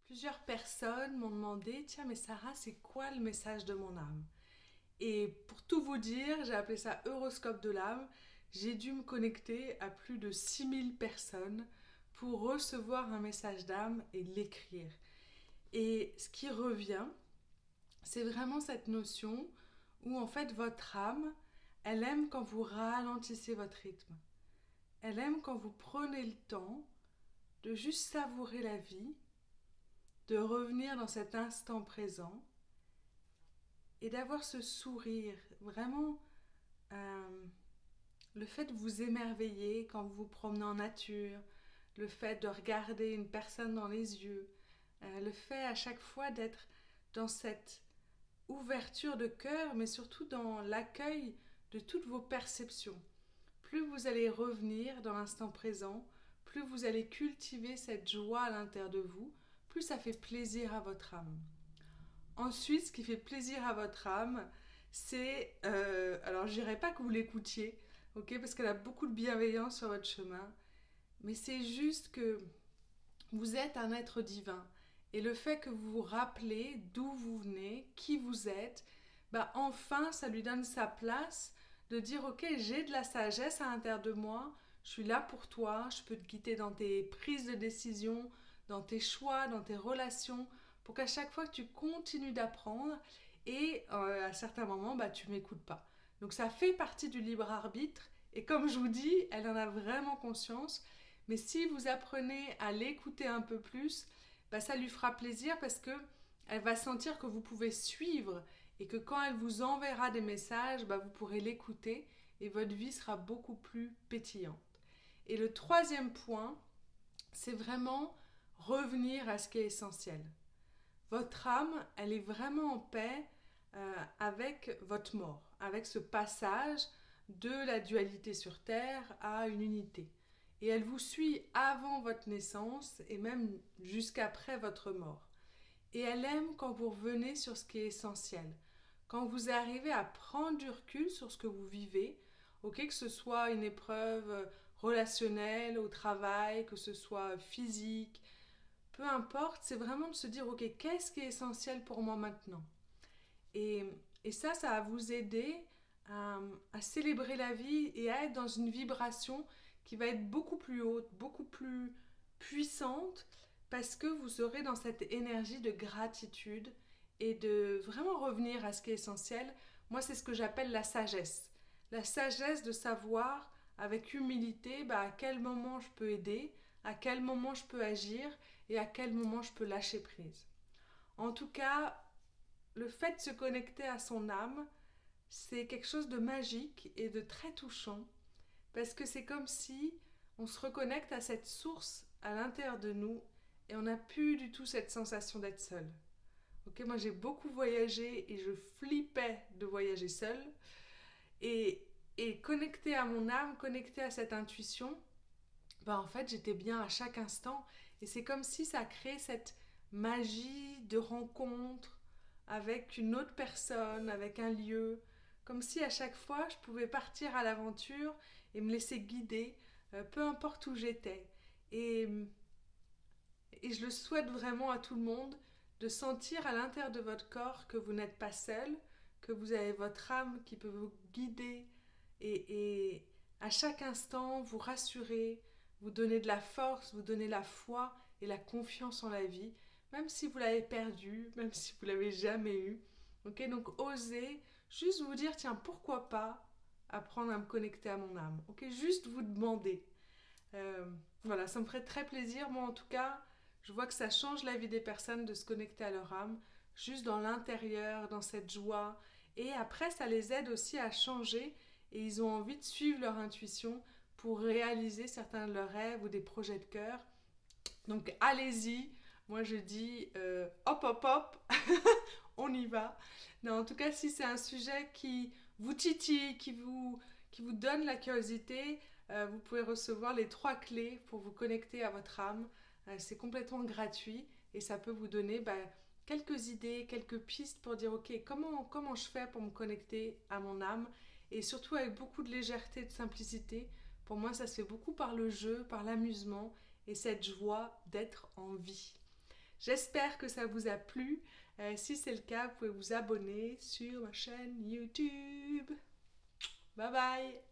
Plusieurs personnes m'ont demandé, tiens, mais Sarah, c'est quoi le message de mon âme? Et pour tout vous dire, j'ai appelé ça Horoscope de l'âme. J'ai dû me connecter à plus de 6000 personnes pour recevoir un message d'âme et l'écrire. Et ce qui revient, c'est vraiment cette notion où en fait votre âme, elle aime quand vous ralentissez votre rythme. Elle aime quand vous prenez le temps de juste savourer la vie, de revenir dans cet instant présent et d'avoir ce sourire, vraiment le fait de vous émerveiller quand vous vous promenez en nature, le fait de regarder une personne dans les yeux, le fait à chaque fois d'être dans cette ouverture de cœur, mais surtout dans l'accueil de toutes vos perceptions. Plus vous allez revenir dans l'instant présent, plus vous allez cultiver cette joie à l'intérieur de vous, plus ça fait plaisir à votre âme. Ensuite, ce qui fait plaisir à votre âme, c'est... alors, je dirais pas que vous l'écoutiez, ok, parce qu'elle a beaucoup de bienveillance sur votre chemin, mais c'est juste que vous êtes un être divin. Et le fait que vous vous rappelez d'où vous venez, qui vous êtes, bah enfin, ça lui donne sa place de dire, ok, j'ai de la sagesse à l'intérieur de moi, je suis là pour toi, je peux te guider dans tes prises de décision, dans tes choix, dans tes relations, pour qu'à chaque fois que tu continues d'apprendre et à certains moments, bah, tu m'écoutes pas. Donc ça fait partie du libre arbitre et comme je vous dis, elle en a vraiment conscience. Mais si vous apprenez à l'écouter un peu plus, bah, ça lui fera plaisir parce que elle va sentir que vous pouvez suivre et que quand elle vous enverra des messages, bah, vous pourrez l'écouter et votre vie sera beaucoup plus pétillante. Et le troisième point, c'est vraiment revenir à ce qui est essentiel. Votre âme, elle est vraiment en paix avec votre mort, avec ce passage de la dualité sur Terre à une unité. Et elle vous suit avant votre naissance et même jusqu'après votre mort. Et elle aime quand vous revenez sur ce qui est essentiel, quand vous arrivez à prendre du recul sur ce que vous vivez, ok, que ce soit une épreuve relationnelle au travail, que ce soit physique, peu importe, c'est vraiment de se dire, ok, qu'est-ce qui est essentiel pour moi maintenant? Et, et ça va vous aider à célébrer la vie et à être dans une vibration qui va être beaucoup plus haute, beaucoup plus puissante, parce que vous serez dans cette énergie de gratitude et de vraiment revenir à ce qui est essentiel. Moi, c'est ce que j'appelle la sagesse. La sagesse de savoir avec humilité à quel moment je peux aider, à quel moment je peux agir et à quel moment je peux lâcher prise. En tout cas, le fait de se connecter à son âme, c'est quelque chose de magique et de très touchant parce que c'est comme si on se reconnecte à cette source à l'intérieur de nous et on n'a plus du tout cette sensation d'être seul. Ok, moi j'ai beaucoup voyagé et je flippais de voyager seule et connecté à mon âme, connecté à cette intuition, en fait j'étais bien à chaque instant et c'est comme si ça crée cette magie de rencontre avec une autre personne, avec un lieu, comme si à chaque fois je pouvais partir à l'aventure et me laisser guider, peu importe où j'étais. Et, et je le souhaite vraiment à tout le monde de sentir à l'intérieur de votre corps que vous n'êtes pas seul, que vous avez votre âme qui peut vous guider et à chaque instant vous rassurer, vous donner de la force, vous donner la foi et la confiance en la vie, même si vous l'avez perdu, même si vous l'avez jamais eu. Ok, donc osez juste vous dire tiens pourquoi pas apprendre à me connecter à mon âme. Ok, juste vous demander. Voilà, ça me ferait très plaisir. Moi, en tout cas, je vois que ça change la vie des personnes de se connecter à leur âme, juste dans l'intérieur, dans cette joie. Et après, ça les aide aussi à changer et ils ont envie de suivre leur intuition pour réaliser certains de leurs rêves ou des projets de cœur. Donc, allez-y. Moi, je dis hop, hop, hop, on y va. Non, en tout cas, si c'est un sujet qui vous titille, qui vous donne la curiosité, vous pouvez recevoir les 3 clés pour vous connecter à votre âme. C'est complètement gratuit et ça peut vous donner quelques idées, quelques pistes pour dire ok, comment je fais pour me connecter à mon âme et surtout avec beaucoup de légèreté et de simplicité. Pour moi, ça se fait beaucoup par le jeu, par l'amusement et cette joie d'être en vie. J'espère que ça vous a plu. Si c'est le cas, vous pouvez vous abonner sur ma chaîne YouTube. Bye bye!